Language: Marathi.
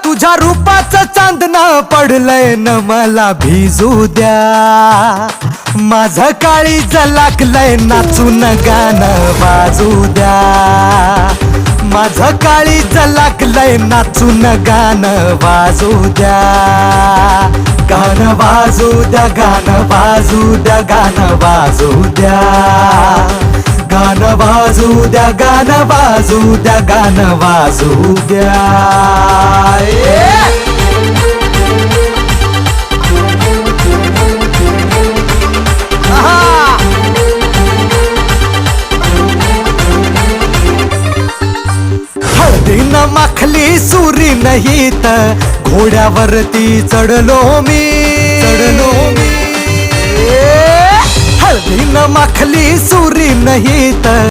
तुझ्या रूपाचं चांदणं पडलंय न मला भिजू द्या. माझं काळीज लागलंय नाचून गाणं वाजू द्या. माझं काळीज लागलंय नाचून गाणं वाजू द्या. गाणं वाजू द्या, गाणं वाजू द्या, गाणं वाजू द्या. गाणं वाजू द्या, गाणं वाजू द्या, गाणं वाजू द्या. हळदीनं माखली सुरी नाही तर घोड्यावरती चढलो मी. हळदीनं माखली सुरी नाही तर